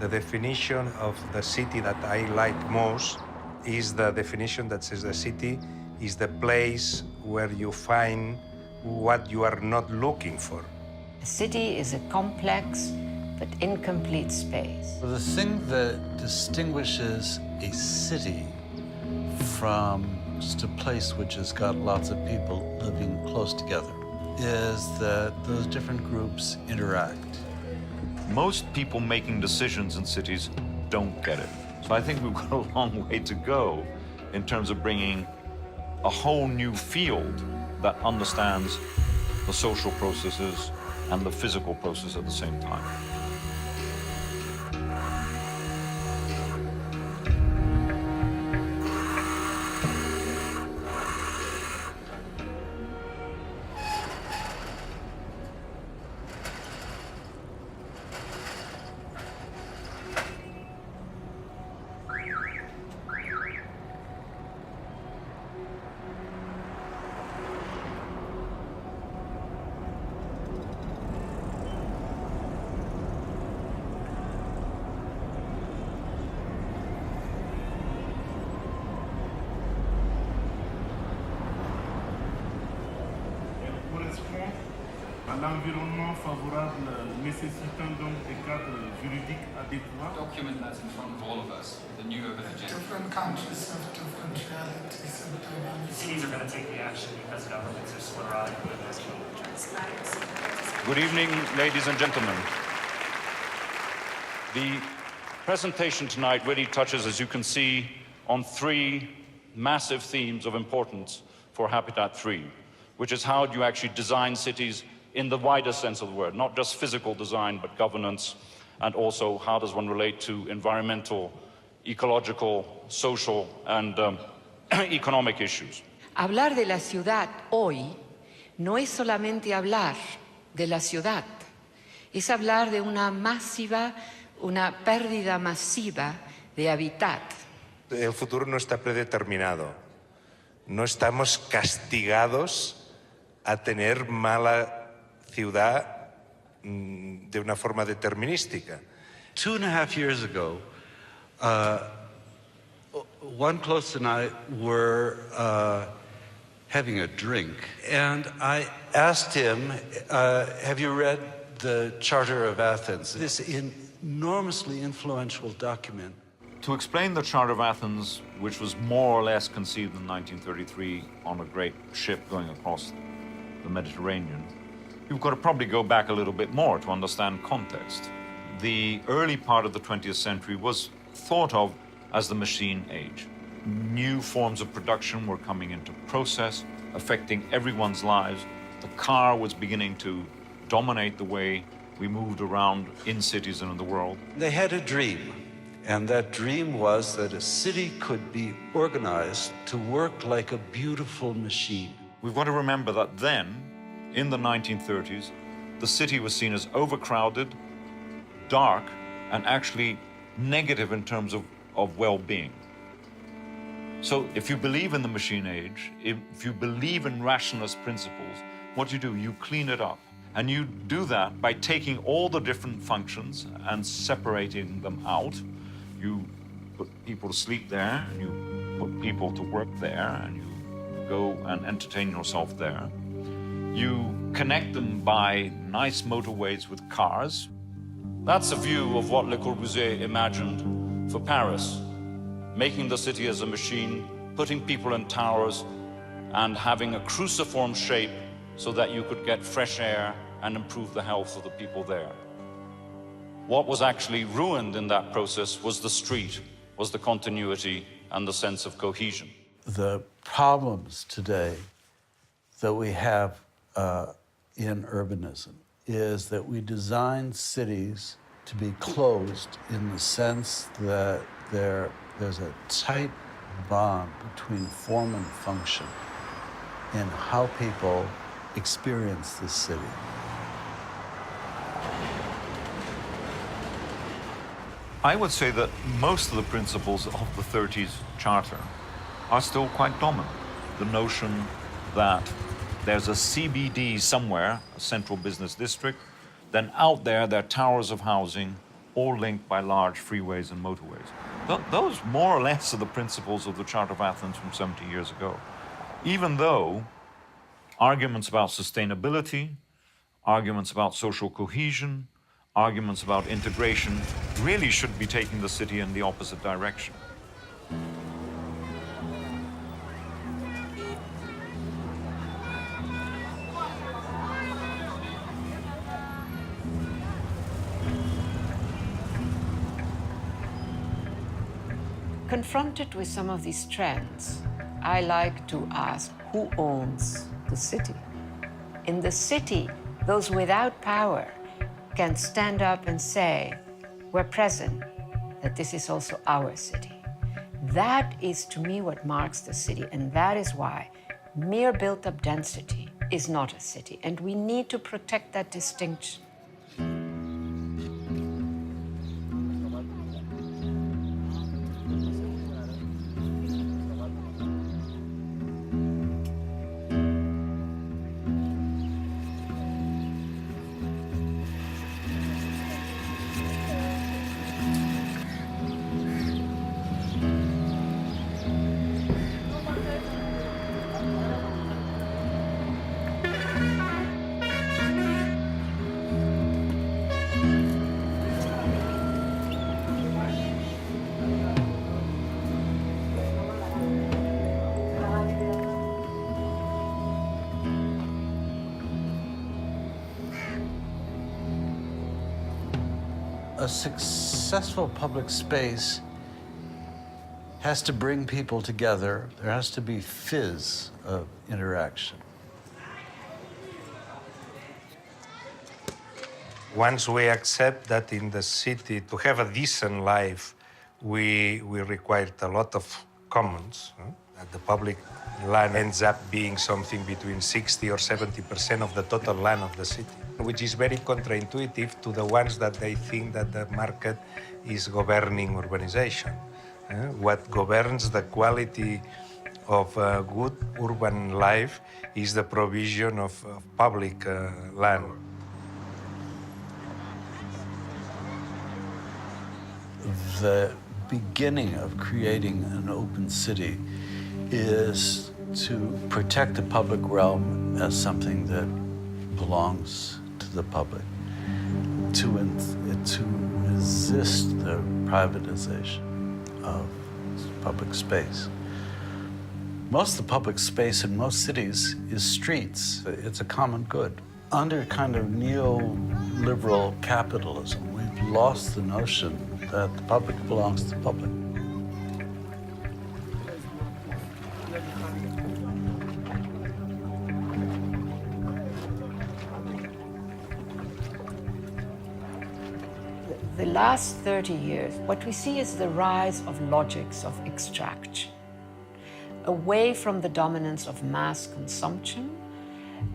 The definition of the city that I like most is the definition that says the city is the place where you find what you are not looking for. A city is a complex but incomplete space. The thing that distinguishes a city from just a place which has got lots of people living close together is that those different groups interact. Most people making decisions in cities don't get it. So I think we've got a long way to go in terms of bringing a whole new field that understands the social processes and the physical process at the same time. À l'environnement favorable nécessitant donc des cadres juridiques adéquats. Document that in front of all of us, the new urbanization. Different countries have different realities and dynamics. Cities are going to take the action because governments are sclerotic with this. Good evening, ladies and gentlemen. The presentation tonight really touches, as you can see, on three massive themes of importance for Habitat 3, which is how do you actually design cities in the wider sense of the word, not just physical design, but governance, and also how does one relate to environmental, ecological, social, and economic issues. Hablar de la ciudad hoy no es solamente hablar de la ciudad, es hablar de una pérdida masiva de hábitat. El futuro no está predeterminado. No estamos castigados a tener mala ciudad de una forma determinística. 2.5 years ago, one close and I were having a drink, and I asked him, have you read the Charter of Athens? This enormously influential document. To explain the Charter of Athens, which was more or less conceived in 1933 on a great ship going across the Mediterranean, you've got to probably go back a little bit more to understand context. The early part of the 20th century was thought of as the machine age. New forms of production were coming into process, affecting everyone's lives. The car was beginning to dominate the way we moved around in cities and in the world. They had a dream, and that dream was that a city could be organized to work like a beautiful machine. We've got to remember that then, in the 1930s, the city was seen as overcrowded, dark, and actually negative in terms of well-being. So if you believe in the machine age, if you believe in rationalist principles, what do? You clean it up. And you do that by taking all the different functions and separating them out. You put people to sleep there, and you put people to work there, and you go and entertain yourself there. You connect them by nice motorways with cars. That's a view of what Le Corbusier imagined for Paris, making the city as a machine, putting people in towers, and having a cruciform shape so that you could get fresh air and improve the health of the people there. What was actually ruined in that process was the street, was the continuity and the sense of cohesion. The problems today that we have in urbanism is that we design cities to be closed in the sense that there's a tight bond between form and function in how people experience the city. I would say that most of the principles of the 30s Charter are still quite dominant. The notion that there's a CBD somewhere, a central business district, then out there are towers of housing, all linked by large freeways and motorways. Those more or less are the principles of the Charter of Athens from 70 years ago. Even though arguments about sustainability, arguments about social cohesion, arguments about integration really should be taking the city in the opposite direction. Confronted with some of these trends, I like to ask, who owns the city? In the city, those without power can stand up and say, we're present, that this is also our city. That is, to me, what marks the city, and that is why mere built-up density is not a city, and we need to protect that distinction. A successful public space has to bring people together. There has to be fizz of interaction. Once we accept that in the city, to have a decent life, we required a lot of commons. That the public land ends up being something between 60 or 70% of the total land of the city, which is very counterintuitive to the ones that they think that the market is governing urbanization. What governs the quality of good urban life is the provision of public land. The beginning of creating an open city is to protect the public realm as something that belongs to the public, to resist the privatization of public space. Most of the public space in most cities is streets. It's a common good. Under kind of neoliberal capitalism, we've lost the notion that the public belongs to the public. The last 30 years, what we see is the rise of logics of extraction, away from the dominance of mass consumption,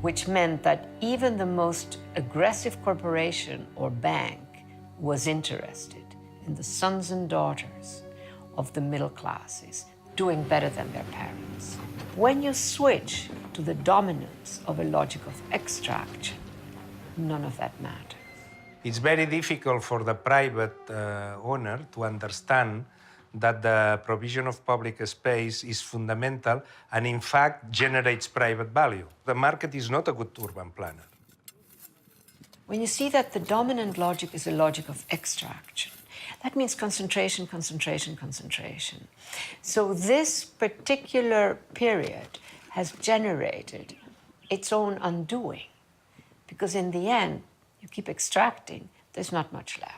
which meant that even the most aggressive corporation or bank was interested in the sons and daughters of the middle classes doing better than their parents. When you switch to the dominance of a logic of extraction, none of that matters. It's very difficult for the private owner to understand that the provision of public space is fundamental and in fact generates private value. The market is not a good urban planner. When you see that the dominant logic is a logic of extraction, that means concentration, concentration, concentration. So this particular period has generated its own undoing, because in the end, you keep extracting, there's not much left.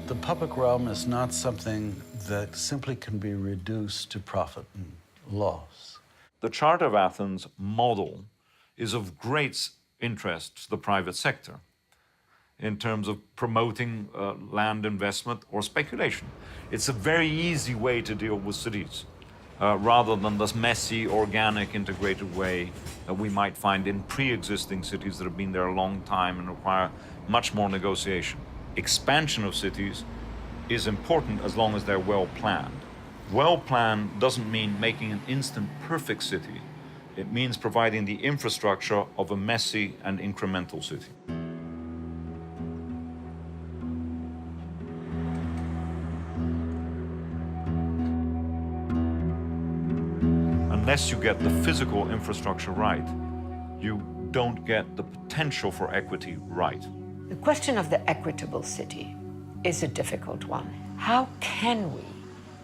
The public realm is not something that simply can be reduced to profit and loss. The Charter of Athens model is of great interest to the private sector. in terms of promoting land investment or speculation. It's a very easy way to deal with cities, rather than this messy, organic, integrated way that we might find in pre-existing cities that have been there a long time and require much more negotiation. Expansion of cities is important as long as they're well planned. Well planned doesn't mean making an instant perfect city. It means providing the infrastructure of a messy and incremental city. Unless you get the physical infrastructure right, you don't get the potential for equity right. The question of the equitable city is a difficult one. How can we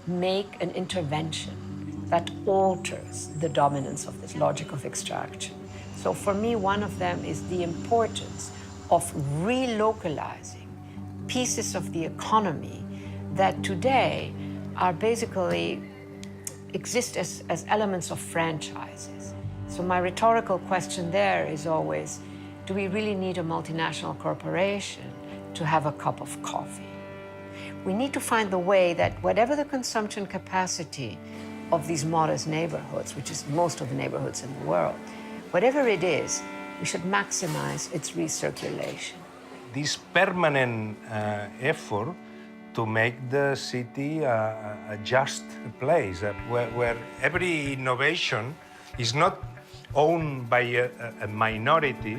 make an intervention that alters the dominance of this logic of extraction? So for me, one of them is the importance of relocalizing pieces of the economy that today are basically exist as elements of franchises. So my rhetorical question there is always, do we really need a multinational corporation to have a cup of coffee? We need to find the way that whatever the consumption capacity of these modest neighborhoods, which is most of the neighborhoods in the world, whatever it is, we should maximize its recirculation. This permanent effort to make the city a just place where every innovation is not owned by a minority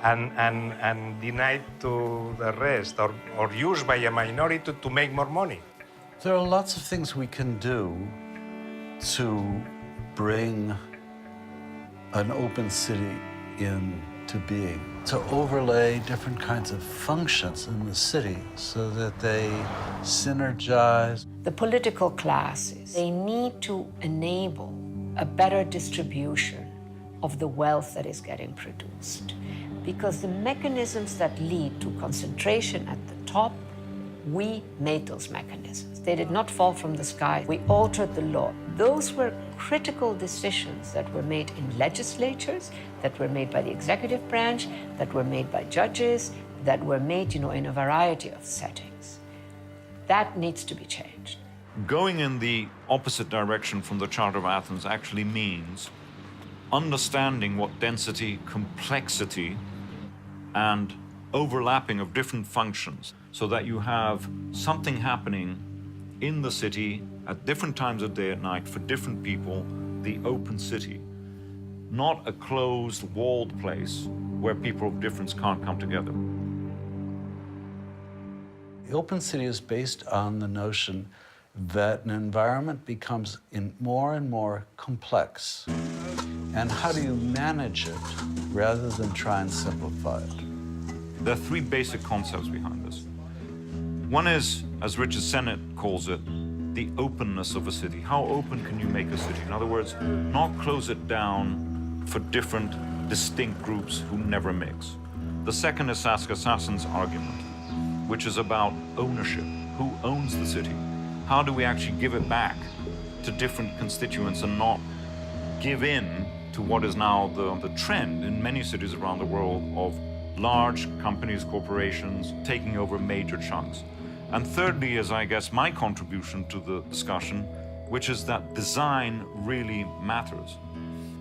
and denied to the rest, or used by a minority to make more money. There are lots of things we can do to bring an open city into being, to overlay different kinds of functions in the city so that they synergize. The political classes, they need to enable a better distribution of the wealth that is getting produced. Because the mechanisms that lead to concentration at the top, we made those mechanisms. They did not fall from the sky. We altered the law. Those were critical decisions that were made in legislatures, that were made by the executive branch, that were made by judges, that were made, in a variety of settings. That needs to be changed. Going in the opposite direction from the Charter of Athens actually means understanding what density, complexity, and overlapping of different functions, so that you have something happening in the city at different times of day and night for different people, the open city. Not a closed, walled place where people of difference can't come together. The open city is based on the notion that an environment becomes more and more complex. And how do you manage it rather than try and simplify it? There are three basic concepts behind this. One is, as Richard Sennett calls it, the openness of a city. How open can you make a city? In other words, not close it down for different, distinct groups who never mix. The second is Sassen's argument, which is about ownership. Who owns the city? How do we actually give it back to different constituents and not give in to what is now the trend in many cities around the world of large companies, corporations taking over major chunks? And thirdly is, I guess, my contribution to the discussion, which is that design really matters.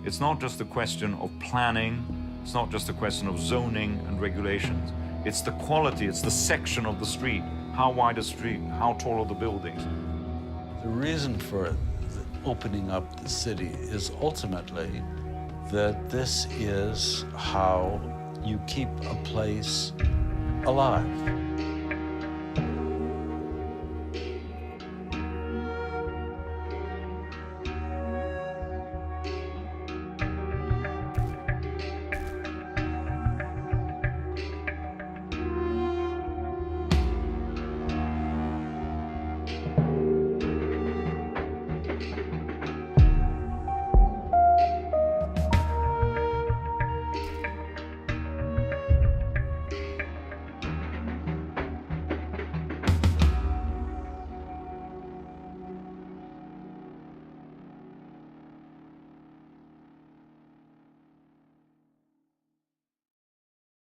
It's not just a question of planning, it's not just a question of zoning and regulations. It's the quality, it's the section of the street. How wide is the street? How tall are the buildings? The reason for opening up the city is ultimately that this is how you keep a place alive.